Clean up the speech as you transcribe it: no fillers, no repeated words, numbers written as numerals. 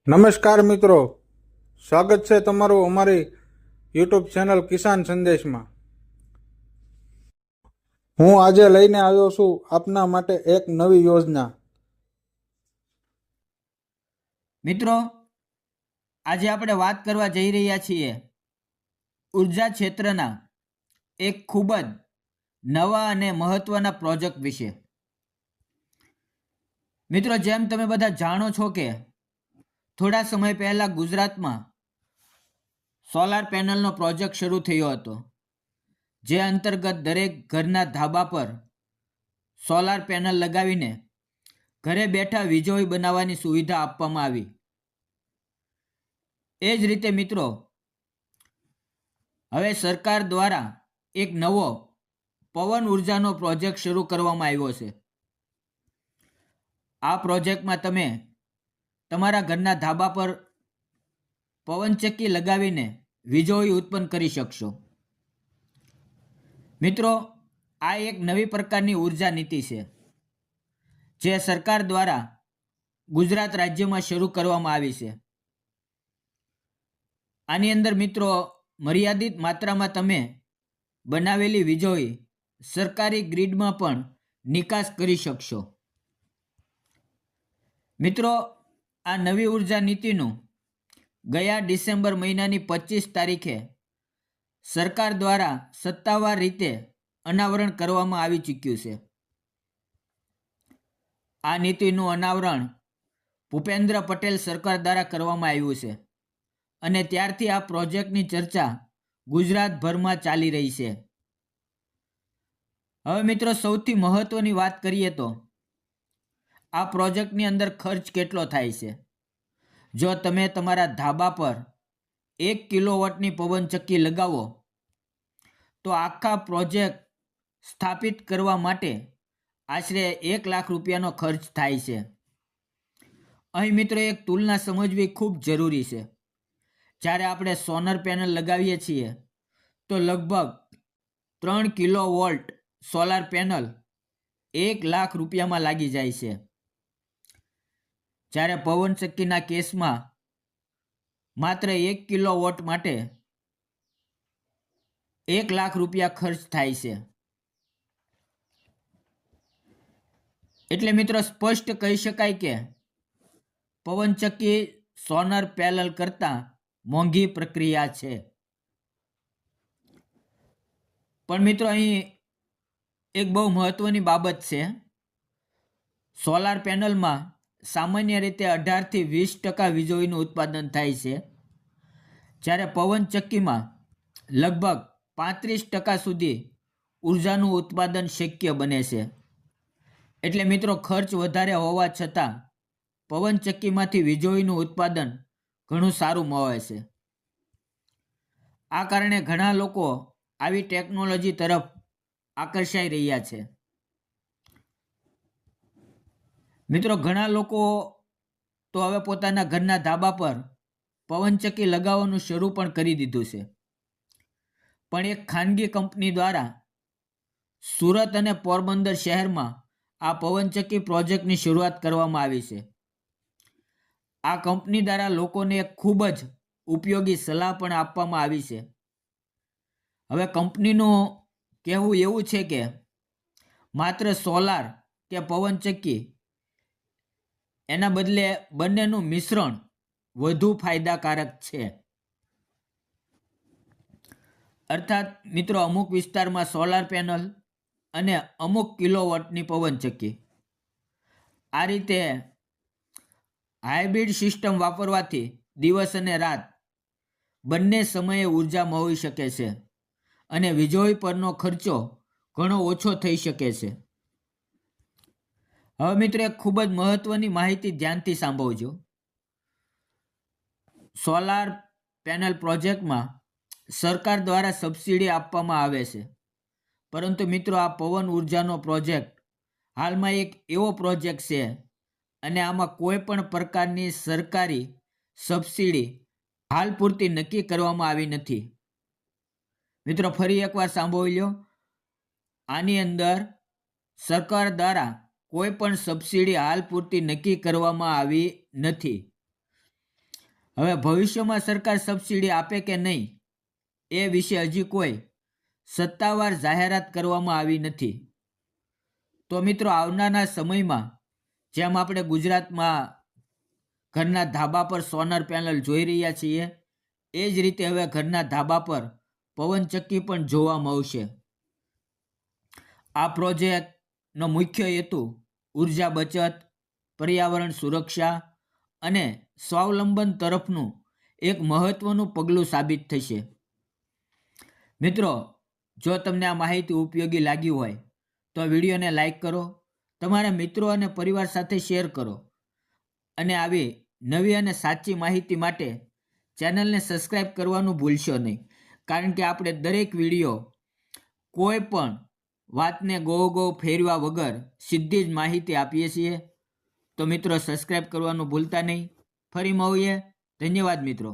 નમસ્કાર મિત્રો, સ્વાગત છે તમારું અમારી યુટ્યુબ ચેનલ કિસાન સંદેશમાં। હું આજે લઈને આવ્યો છું આપના માટે એક નવી યોજના। મિત્રો, આજે આપણે વાત કરવા જઈ રહ્યા છીએ ઉર્જા ક્ષેત્રના એક ખૂબ જ નવા અને મહત્વના પ્રોજેક્ટ વિશે। મિત્રો, જેમ તમે બધા જાણો છો કે થોડા સમય પહેલા ગુજરાતમાં સોલાર પેનલનો પ્રોજેક્ટ શરૂ થયો હતો, જે અંતર્ગત દરેક ઘરના ધાબા પર સોલાર પેનલ લગાવીને ઘરે બેઠા વીજળી બનાવવાની સુવિધા આપવામાં આવી। એ જ રીતે મિત્રો, હવે સરકાર દ્વારા એક નવો પવન ઉર્જાનો પ્રોજેક્ટ શરૂ કરવામાં આવ્યો છે। આ પ્રોજેક્ટમાં તમે તમારા ઘરના ધાબા પર પવનચક્કી લગાવીને વીજળી ઉત્પન્ન કરી શકશો। મિત્રો, આ એક નવી પ્રકારની ઉર્જા નીતિ છે, જે સરકાર દ્વારા ગુજરાત રાજ્યમાં શરૂ કરવામાં આવી છે। આની અંદર મિત્રો, મર્યાદિત માત્રામાં તમે બનાવેલી વીજળી સરકારી ગ્રીડમાં પણ નિકાસ કરી શકશો। મિત્રો, આ નવી ઉર્જા નીતિનું ગયા ડિસેમ્બર મહિનાની 25 તારીખે સરકાર દ્વારા સત્તાવાર રીતે અનાવરણ કરવામાં આવી ચૂક્યું છે। આ નીતિનું અનાવરણ ભૂપેન્દ્ર પટેલ સરકાર દ્વારા કરવામાં આવ્યું છે, અને ત્યારથી આ પ્રોજેક્ટની ચર્ચા ગુજરાતભરમાં ચાલી રહી છે। હવે મિત્રો, સૌથી મહત્વની વાત કરીએ તો આ પ્રોજેક્ટની અંદર ખર્ચ કેટલો થાય છે। જો તમે તમારા ધાબા પર 1 કિલોવોટની પવનચક્કી લગાવો તો આખા પ્રોજેક્ટ સ્થાપિત કરવા માટે આશરે 1 લાખ રૂપિયાનો ખર્ચ થાય છે। અહીં મિત્રો, એક તુલના સમજવી ખૂબ જરૂરી છે। જ્યારે આપણે સોલર પેનલ લગાવીએ છીએ તો લગભગ 3 કિલોવોલ્ટ સોલાર પેનલ 1 લાખ રૂપિયામાં લાગી જાય છે, જ્યારે પવનચક્કીના કેસમાં માત્ર 1 કિલોવોટ માટે 1 લાખ રૂપિયા ખર્ચ થાય છે। એટલે મિત્રો, સ્પષ્ટ કહી શકાય કે પવનચક્કી સોલર પેનલ કરતાં મોંઘી પ્રક્રિયા છે। પણ મિત્રો, અહીં એક બહુ મહત્વની બાબત છે। સોલાર પેનલમાં સામાન્ય રીતે 18થી 20% વીજળીનું ઉત્પાદન થાય છે, જ્યારે પવનચક્કીમાં લગભગ 35% સુધી ઉર્જાનું ઉત્પાદન શક્ય બને છે। એટલે મિત્રો, ખર્ચ વધારે હોવા છતાં પવનચક્કીમાંથી વીજળીનું ઉત્પાદન ઘણું સારું મળે છે। આ કારણે ઘણા લોકો આવી ટેકનોલોજી તરફ આકર્ષાઈ રહ્યા છે। મિત્રો, ઘણા લોકો તો હવે પોતાના ઘરના ધાબા પર પવનચક્કી લગાવવાનું શરૂ પણ કરી દીધું છે। પણ એક ખાનગી કંપની દ્વારા સુરત અને પોરબંદર શહેરમાં આ પવનચક્કી પ્રોજેક્ટની શરૂઆત કરવામાં આવી છે। આ કંપની દ્વારા લોકોને એક ખૂબ જ ઉપયોગી સલાહ પણ આપવામાં આવી છે। હવે કંપનીનું કહેવું એવું છે કે માત્ર સોલાર કે પવનચક્કી, એના બદલે બંનેનું મિશ્રણ વધુ ફાયદાકારક છે। અર્થાત મિત્રો, અમુક વિસ્તારમાં સોલાર પેનલ અને અમુક કિલોવોટની પવનચક્કી, આ રીતે હાઇબ્રિડ સિસ્ટમ વાપરવાથી દિવસ અને રાત બંને સમયે ઉર્જા મળી શકે છે, અને વીજળી પરનો ખર્ચો ઘણો ઓછો થઈ શકે છે। હવે મિત્રો, એક ખૂબ જ મહત્વની માહિતી ધ્યાનથી સાંભળજો। સોલાર પેનલ પ્રોજેક્ટમાં સરકાર દ્વારા સબસિડી આપવામાં આવે છે, પરંતુ મિત્રો, આ પવન ઉર્જાનો પ્રોજેક્ટ હાલમાં એક એવો પ્રોજેક્ટ છે, અને આમાં કોઈ પણ પ્રકારની સરકારી સબસિડી હાલ પૂરતી નક્કી કરવામાં આવી નથી। મિત્રો, ફરી એકવાર સાંભળી લો, આની અંદર સરકાર દ્વારા કોઈ પણ સબસિડી હાલ પૂરતી નક્કી કરવામાં આવી નથી। હવે ભવિષ્યમાં સરકાર સબસિડી આપે કે નહીં એ વિશે હજી કોઈ સત્તાવાર જાહેરાત કરવામાં આવી નથી. તો મિત્રો, આવનારા સમયમાં જેમ આપણે ગુજરાતમાં ઘરના ધાબા પર સોલર પેનલ જોઈ રહ્યા છીએ, એ જ રીતે હવે ઘરના ધાબા પર પવનચક્કી પણ જોવા મળશે. આ પ્રોજેક્ટનો મુખ્ય હેતુ ઉર્જા બચત, પર્યાવરણ સુરક્ષા અને સ્વાવલંબન તરફનું એક મહત્વનું પગલું સાબિત થશે. મિત્રો, જો તમને આ માહિતી ઉપયોગી લાગી હોય તો વિડીયોને લાઈક કરો, તમારા મિત્રો અને પરિવાર સાથે શેર કરો અને આવી નવી અને સાચી માહિતી માટે ચેનલને સબસ્ક્રાઈબ કરવાનું ભૂલશો નહીં, કારણ કે આપણે દરેક વિડીયો કોઈ પણ વાતને ગો ફેરવા વગર સીધી જ માહિતી આપીએ છીએ. તો મિત્રો, સબસ્ક્રાઈબ કરવાનું ભૂલતા નહીં. ફરી મળીએ. ધન્યવાદ મિત્રો.